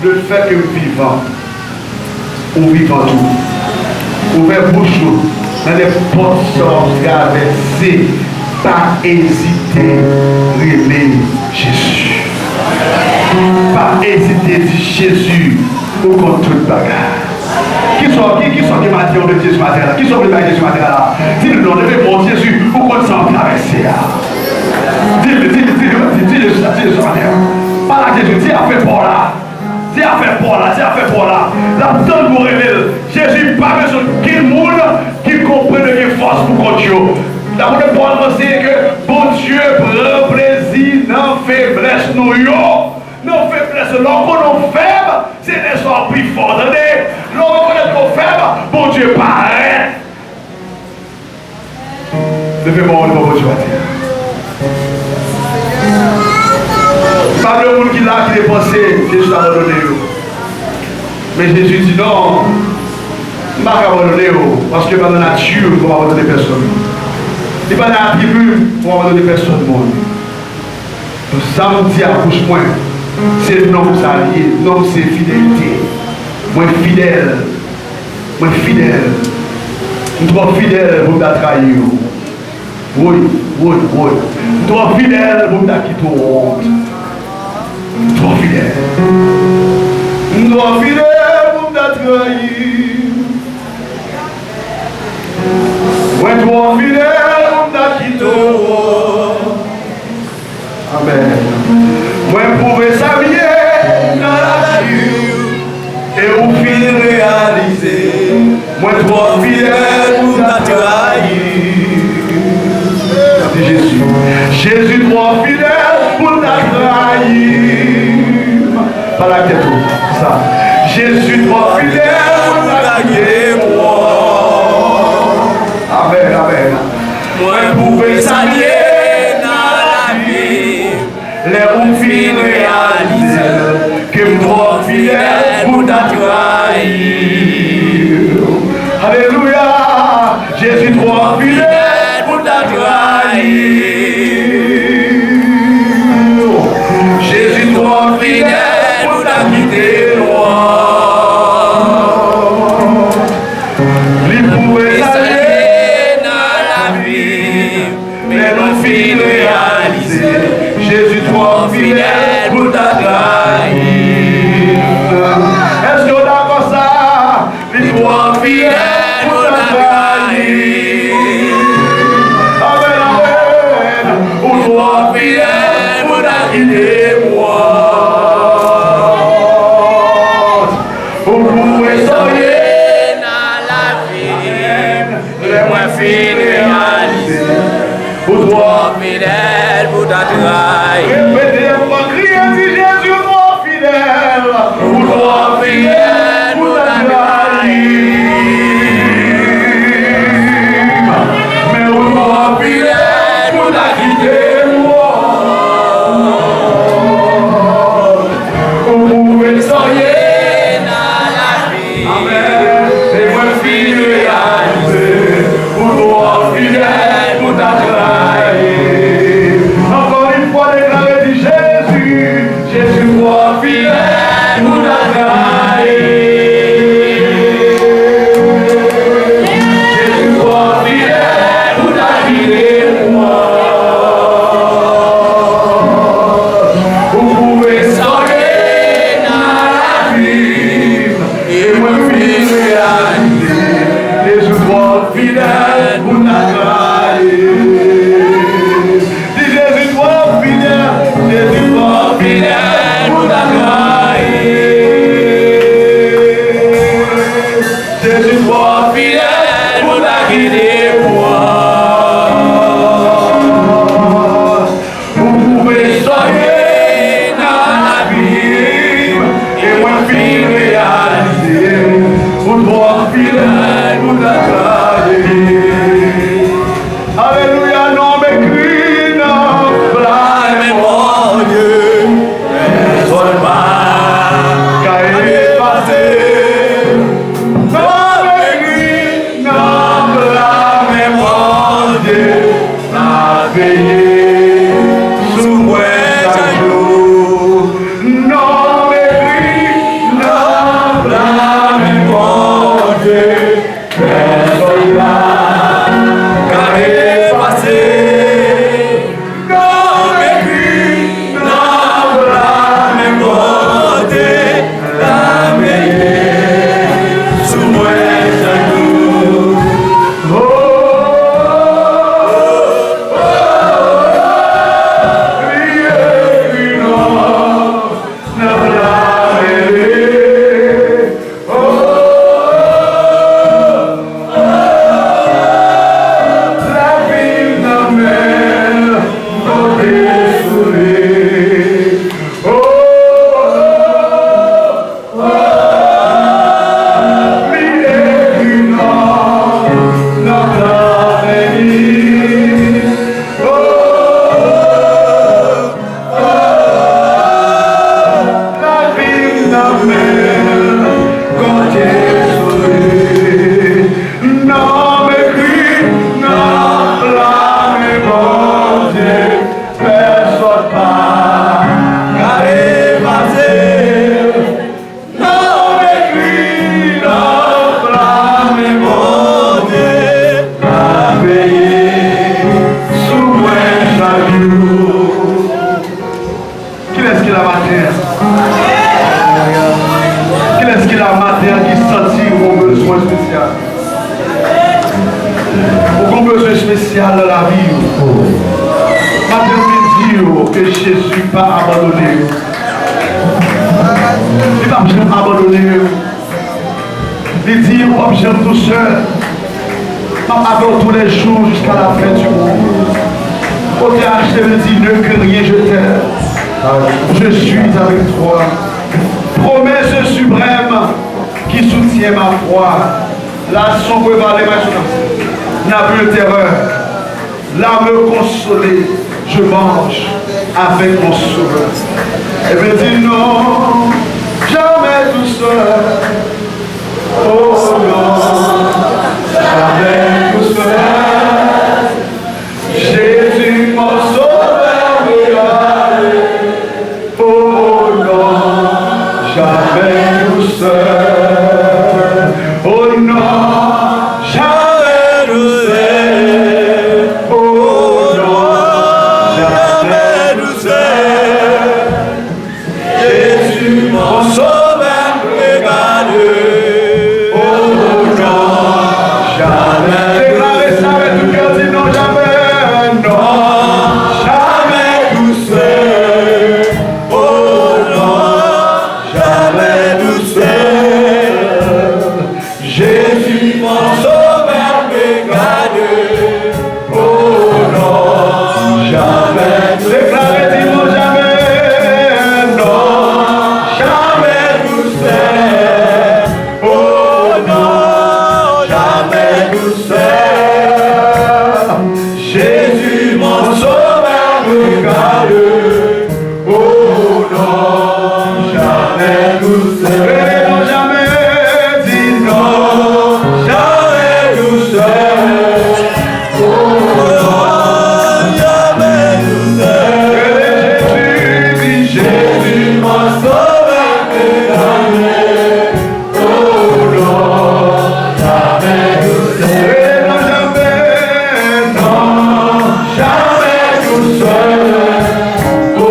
le fait que vivant. Ou vivant tout. Ouvert bouche dans les portes sont traversées. Pas hésiter, rêver Jésus. Pas hésiter, dire Jésus au contre toute bagarre. Qui sont qui m'a dit on de Jésus matin là? Qui sont les bagarres Jésus matin là? Dis-le non, levez mon Jésus au contre sans traverser là. Dis-le ce matin. Pas là Jésus, dis à faire pour là. Dis à faire pour là. La donne vous révèle. Jésus pas besoin qu'il monde qui comprenne qu'il force pour continuer. D'abord, le point c'est que bon Dieu prend plaisir dans la faiblesse. Nos faiblesses, lorsqu'on est faible, c'est des sorts plus forts. Lorsqu'on est trop faible, bon Dieu paraît. Levez-moi au nom de Dieu. Pas le monde qui l'a qui est pensé, Jésus t'a abandonné. Mais Jésus dit non, je ne vais pas abandonner parce que dans la nature, il ne faut pas abandonner personne. Il n'est pas dans la tribu pour abandonner personne. Ça me dit à bouche point, c'est le nom que ça lié, non c'est fidélité. Moi fidèle. Nous sommes fidèles pour nous trahir. Oui. Nous sommes fidèles pour nous quitter honte. Nous sommes fidèles pour nous trahir. Moi toi fidèle pour nous quitter. Amen. Moi pouvais s'habiller dans la nature et au fil réaliser. Moi toi fidèle pour nous trahir. Jésus. Jésus trop fidèle pour ta trahir. Pas la tête, ça. Jésus trop fidèle pour ta trahir. Amen, amen. Moi, pouvez s'allier dans la vie. Les roues fines réalisent que trop fidèle pour ta trahir. Alléluia. Jésus trop fidèle pour ta trahir. Jésus trop fidèle pour ta quitter loin. Les pouvait s'allier dans la vie, mais non fin réalisé. Jésus trop fidèle pour ta trahir. Est-ce que vous êtes d'accord ça? Les trop fidèle pour ta trahir. Amen, amen. Ou trop fidèle pour ta quitter moi. Vous pouvez soigner Dans la vie, les moins fines réalisés. Ou trop fidèle pour ta trahir. répétez-moi, criez si Jésus trop fidèle. Ou trop fidèle pour ta trahir. Mais ou trop fidèle pour ta quitter moi. Vous pouvez soigner Dans la vie, Amen. Les moins fines réalisés, pour toi fidèle pour ta trahir. Encore une fois, déclarez dit Jésus, Jésus toi fidèle pour ta trahir. Jésus toi fidèle pour ta quitter moi. Vous pouvez soigner dans la vie. Et moi fidèle réalisé, Jésus trop fidèle pour ta trahir. Dis Jésus trop fidèle pour ta trahir. Jésus trop fidèle pour ta quitter moi. Vous pouvez soigner dans la vie et moi fidèle réalisé. Pour toi fidèle pour ta trahir. Alléluia, non m'écrit, non blâme mon Dieu. Personne pas qu'à effacer. Non m'écrit, non blâme mon Dieu. La veillée sous moi chaque jour. Non m'écrit, non blâme mon Dieu. Personne là qu'à effacer. Non m'écrit, non blâme mon Dieu. La veillée sous moi chaque jour. Oh, spécial dans la vie. Ma dire que Jésus n'a pas abandonné. Il n'a pas abandonné. Il dit, oh, j'aime tout seul. Pas avant tous les jours jusqu'à la fin du monde. Faut acheter me dit, ne crains rien, je t'aime. Je suis avec toi. Promesse suprême qui soutient ma foi. La sombre vallée n'a plus de terreur. L'âme consolée, je mange avec mon sauveur. Elle me dit non, jamais tout seul. Oh non, jamais tout seul. Jésus mon sauveur me garde. Oh non, jamais tout seul. Oh non, jamais tout seul. Oh non, jamais tout seul. Jésus mon sauveur me garde. Oh non, jamais. Déclarez ça avec tout cœur, dis non, jamais, non, jamais tout seul. Oh non, jamais tout seul. Jésus mon sauveur me garde. Oh non, jamais. Déclarez, dis non, jamais, non, jamais tout seul. Oh non, jamais tout seul. Jésus mon sauveur me garde. Oh non, jamais tout seul. Non, jamais, dis non, jamais tout seul. Oh non, jamais tout seul. Jésus, dis Jésus mon sauveur me garde. Oh non, jamais tout seul. Non, jamais, non, jamais tout seul. Oh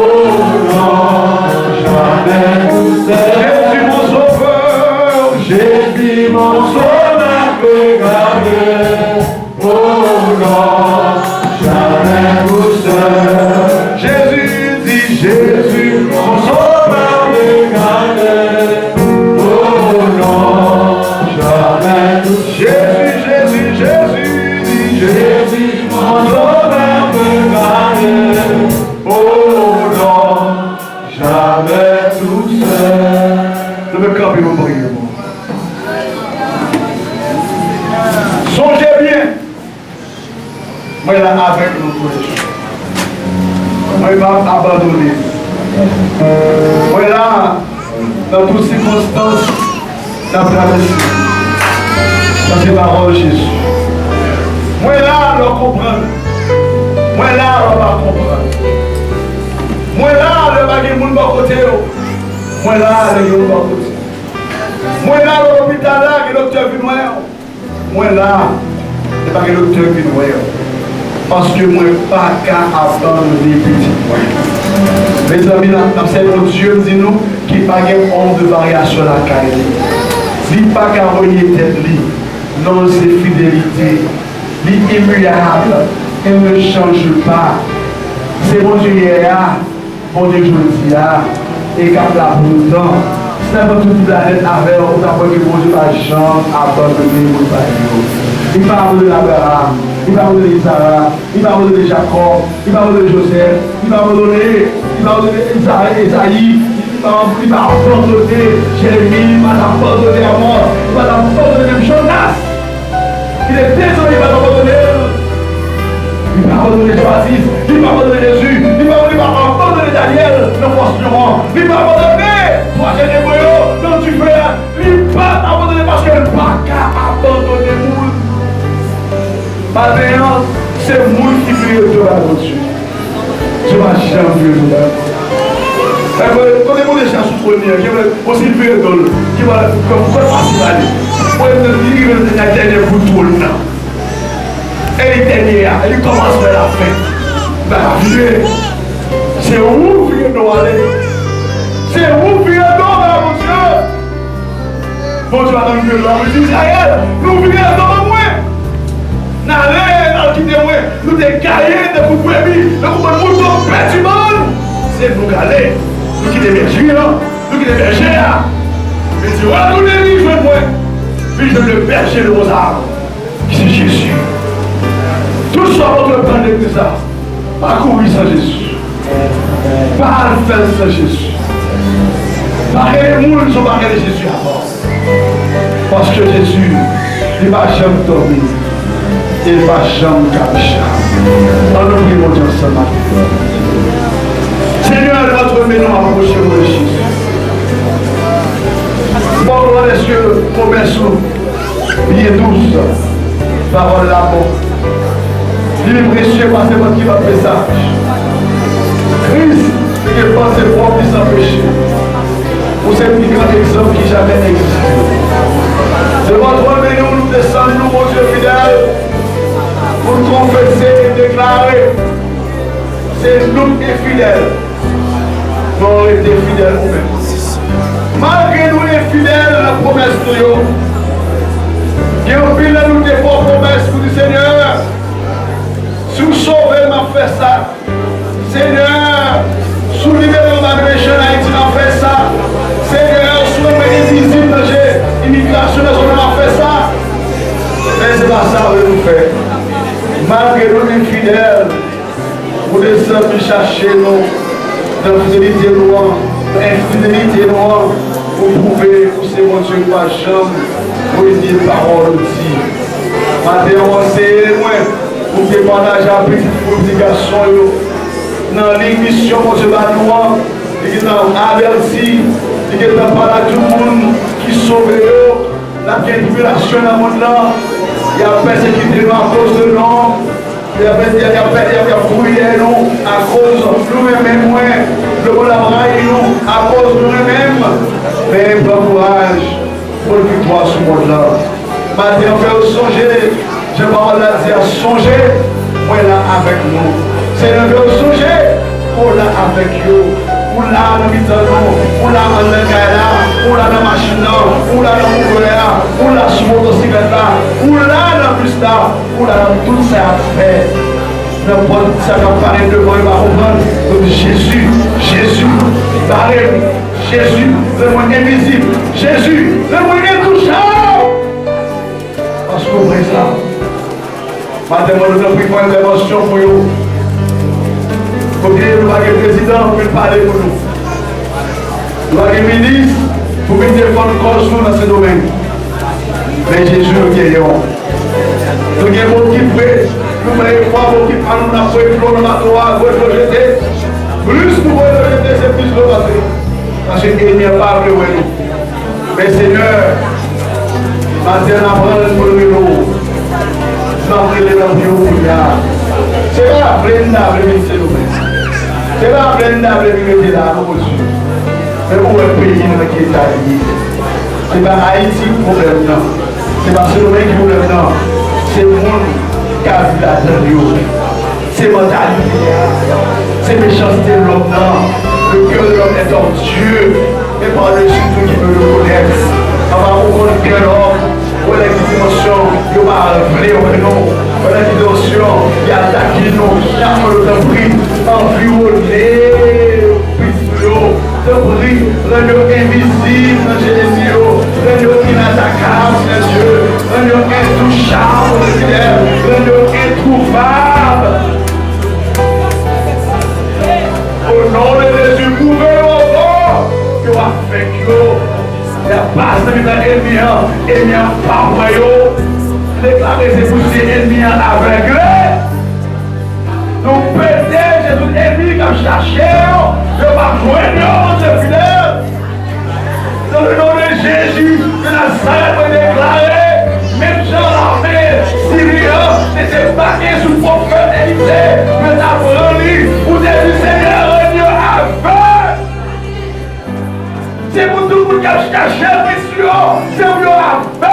non, jamais tout seul. Jésus mon sauveur, Jésus mon sauveur me garde. Oh non, jamais tout seul. Jésus dit Jésus mon sauveur me garde. Oh non, jamais tout seul. Jésus, Jésus dit Jésus mon sauveur me garde. Oh non, jamais tout seul. Je me campe et vous priez. Songez bien. Moi là avec nous tous les jours. Moi je ne vais pas abandonner. Moi là, dans toutes circonstances, dans la traversée. Dans ces paroles de Jésus. Moi là, je comprends. Moi là, je ne vais pas comprendre. Moi là, je ne vais pas de monde à côté. Moi là, je ne vais pas côté. Moi là, l'hôpital là, le docteur vient voir. Moi là, je ne vais pas le docteur vient voir. Parce que moi, je ne pas qu'à abandonner petit moi. Mes amis, dans cette Dieu dit nous qu'il n'y a pas de honte de variation à la caille. Il n'y a pas qu'à relier tête li. Non, c'est fidélité. Il est immuable. Elle ne change pas. C'est mon Dieu hier, mon Dieu aujourd'hui, et qu'à la pour le temps. C'est pas toute la planète avec autant que mon Dieu va jamais abandonner mon Dieu. Il va abandonner Abraham, il va abandonner Sarah, il va abandonner Jacob, il va abandonner Joseph, il va abandonner Isaïe, il va abandonner Jérémie, il va abandonner Amos, il va abandonner même Jonas. Il est désolé, il va abandonner. Il va abandonner Joasis, il va abandonner Jésus, il va abandonner Daniel, le postulon, il va abandonner toi, Jérémie, non tu fais, il va abandonner parce qu'il n'a pas qu'à abandonner nous. Maintenant, c'est moi qui prie de la Dieu. Je ne vais jamais prier de la quand vous les gens souffrent, qui veulent aussi prier de l'eau, qui veulent comme quoi facile aller. Pour être libre de la dernière pour tout le temps. Et les derniers, ils commencent vers la fin. C'est où vous doit aller. C'est où vous doit aller, mon Dieu. Bon Dieu, attends que l'homme d'Israël, nous vivons dans le moins. N'allez, dans le quitter moins, nous des cahiers de vous brebis, de vous moutons bâtiments. C'est nous aller. Nous qui des bergers, nous qui des bergers. Mais tu vois, nous les livres, moi. Puis je le berger de vos arbres, qui c'est Jésus. Tout ça, votre plan de ça. Pas courir sans Jésus. Pas le faire sans Jésus. Pas les moules sont pas de Jésus avant. Parce que Jésus, il ne va jamais dormir. Il ne va jamais cacher. On nous prie, mon Dieu, ce matin. Seigneur, notre maison approche de Jésus. Bon, est-ce que promesse bien douce, parole d'amour. Il est précieux parce que votre qui va faire ça. Christ, qui est passé propre et sans péché. Pour ce plus grand exemple qui jamais existé. De votre maison, nous descendons, nous, mon Dieu fidèle, pour confesser et déclarer. C'est nous qui sommes fidèles. Nous avons été fidèles nous-mêmes. Malgré nous les fidèles, la promesse de Dieu. Il y a un pile nous des bonnes promesses pour le Seigneur. Si vous sauvez, m'a fait ça. Seigneur, sous libérer ma méchant Haïti, m'a fait ça. Seigneur, sous les visibles de l'immigration, m'a fait ça. Mais c'est pas ça que nous faisons. Malgré nous les fidèles, vous descendez chercher nous dans la fidélité noire. Infidélité noire pour prouver que c'est mon Dieu pas jamais pour dire parole aussi. Maintenant, c'est moi pour que partager la petite obligation dans l'émission mon Dieu va nous et qui nous averti et qui nous parle à tout le monde qui sauve la tribulation dans le monde là. Il y a persécuté à cause de l'homme. Il y a brûlé nous à cause de nous-mêmes, le bon abraille nous à cause de nous-mêmes. Mais bon courage pour le victoire sur le monde là. Maintenant, fait songer, je vais pas dire songer, moi là avec nous. C'est le fait songer, pour là avec nous. Ou là dans le ou là dans le gala, ou là dans la machine, ou là dans le couvert, ou là sur le motocyclette, ou là dans le bus, ou là dans tout ça à faire. N'importe ça va parler devant, il va comprendre. Jésus, Jésus, parlez, Jésus, le moins invisible, Jésus, le moins intouchable. Parce qu'on prie ça. Maintenant, nous avons pris pour une intervention pour vous. Pour que nous avons un président pour parler pour nous. Nous avons un ministre pour nous défendre cause dans ce domaine. Mais Jésus nous guérissons. Nous avons qui prêt, nous voulons voir qui parlent, nous avons fait le laboratoire, nous avons jeté. Plus nous voulons jeter, c'est plus nous passer. Parce qu'il n'y a pas de nous. Mais Seigneur, maintenant, apprendre pour nous. Nous avons pris les lampions pour nous. C'est pas plein d'arbre, s'il vous plaît. C'est pas plein d'arbre qui est là, nos yeux. Mais où est le pays qui est allé? C'est pas Haïti le problème, non. C'est pas seulement qui problème, non. C'est le monde qui a vu la terre. C'est mentalité. C'est méchanceté de l'homme, non. Le cœur de l'homme est en Dieu. Et par-dessus tout qui veut le connaître. On va reconnaître que l'homme, où est la dimension, il va vrai au prénom. La dimension, il a attaqué nous, il a fait le prix, environné, le prix, le invisible, Jésus, le inattaquable, Dieu, le intouchable, le introuvable. Au nom de Jésus, gouvernement, que va faire que la base de l'ennemi, et bien, pas voyons. Déclarer ses poussiers ennemis aveuglés. Nous pétons Jésus ennemi comme cherché. Je vais joindre ce fidèle. Dans le nom de Jésus, de Nazareth est déclaré. Même Jean l'armée syrien n'était pas sous le prophète Élisée. Mais après lui, vous êtes du Seigneur, un Dieu aveugle. C'est pour tout le monde qui a cherché précieux. C'est pour aveugle.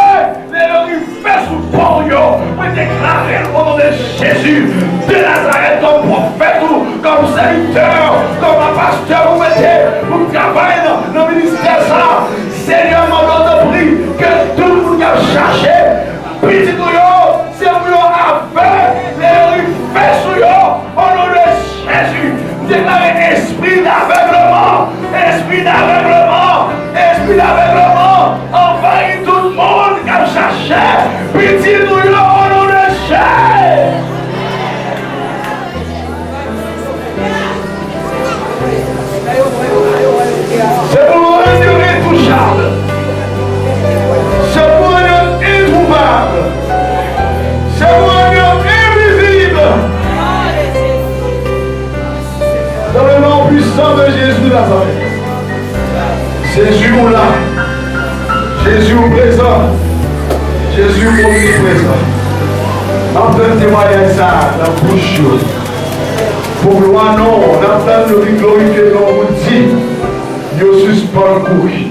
Fait sous le port, pour déclarer au nom de Jésus de Nazareth comme prophète ou comme serviteur, comme un pasteur ou mettez, vous travaillez dans le ministère ça. Seigneur, mon nom de prie que tout le monde qui a cherché, petit nous, c'est pour aveugle, les rues fait sous au nom de Jésus. Déclarez esprit d'aveuglement, esprit d'aveuglement, esprit d'aveuglement, envahit tout le monde qui a cherché. Pitié nous au nom de Jésus. puissant de Jésus de Nazareth. Jésus ou là. Jésus au présent. Jésus au présent. Entendre témoignage ça dans la bouche. Pour gloire non, on entend le glorifier l'on vous dit. Yo suspend le couille.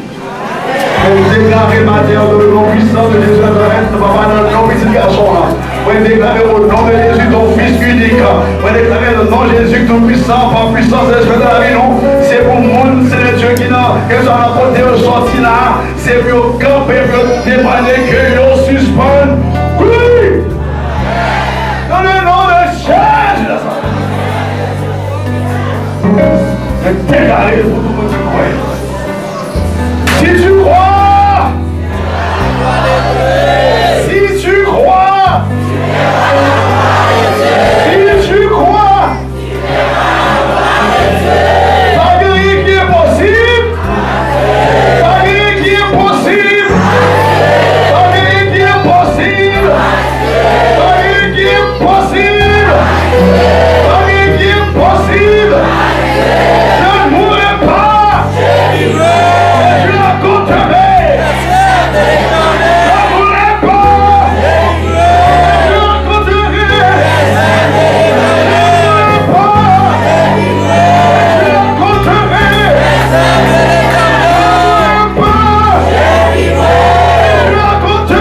On déclare Matye dans le nom puissant de Jésus de Nazareth, papa dans le nom de ce garçon-là. On déclare au nom de Jésus ton fils unique. On déclare le nom de Jésus tout puissant, par puissance de l'esprit de la vie, non. C'est pour le monde, c'est le Dieu qui n'a, que ça a apporté au sorti là. C'est pour camper, pour dépanner que yo suspend. Oui! Dans le nom de Jésus de Nazareth. Je déclare pour tout le monde qui croit. Si tu crois, si tu crois, si tu crois, pas de rien qui est possible, pas de rien qui est possible, pas de rien qui est possible, pas de rien qui est possible, pas de rien qui est possible. Je ne mourrai pas. Je la compterai. Je ne mourrai pas. Je la compterai. Je ne mourrai pas. Je la compterai. Je ne mourrai pas. Je la compterai. Je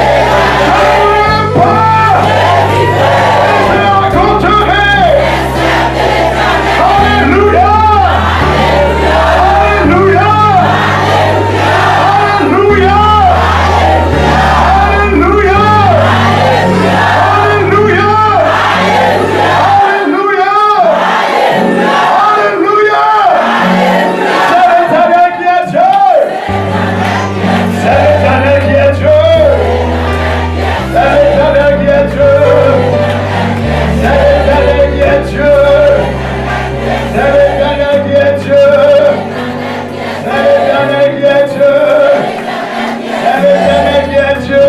ne mourrai pas. Je la compterai. Alléluia. Alléluia. Alléluia. Alléluia. Alléluia. Alléluia. Alléluia. C'est l'Éternel qui est Dieu. C'est l'Éternel qui est Dieu. C'est l'Éternel qui est Dieu. C'est l'Éternel qui est Dieu. C'est l'Éternel qui est Dieu. C'est l'Éternel qui est Dieu. C'est l'Éternel qui est Dieu.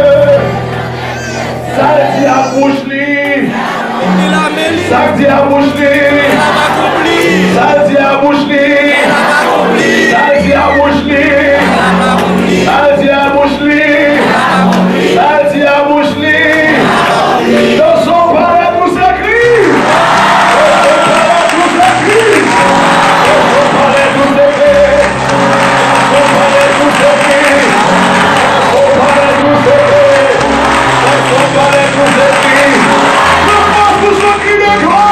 Ça dit à bouche li. Ça dit à bouche li. Ça dit à bouche li. Ça dit à bouche li. Ça dit à bouche li. Ça dit à bouche li. Dans son palais tout s'écrit. Dans son palais tout s'écrit. Dans son palais tout s'écrit. Dans son palais tout s'écrit. Dans son palais tout s'écrit. Dans son palais tout s'écrit. Je pense pour ce cri de gloire.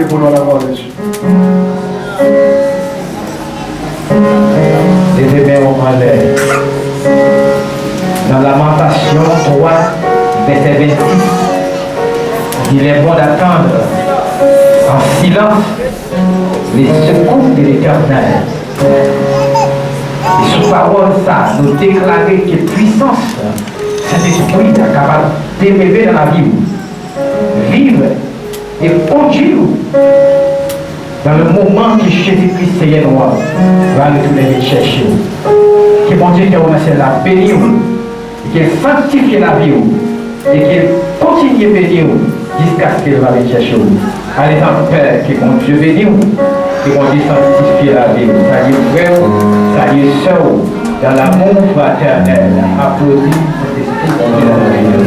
Pour la voix de Dieu. Les aimés ont malheur. Dans Lamentation 3, verset 26, il est bon d'attendre en silence les secours de l'Éternel. Et sous parole ça, nous déclarer que puissance, cet esprit est capable d'élever dans la vie, vivre et conduire dans le moment que Jésus-Christ Seigneur noir va retourner chercher. Que mon Dieu te remercie la bénir et qu'il sanctifie la vie et qu'il continue à bénir jusqu'à ce qu'il va venir chercher. Allez dans le Père, que mon Dieu bénisse, que mon Dieu sanctifie la vie. Salut frère, salut soeur, dans l'amour fraternel. Applaudis pour l'esprit de Dieu.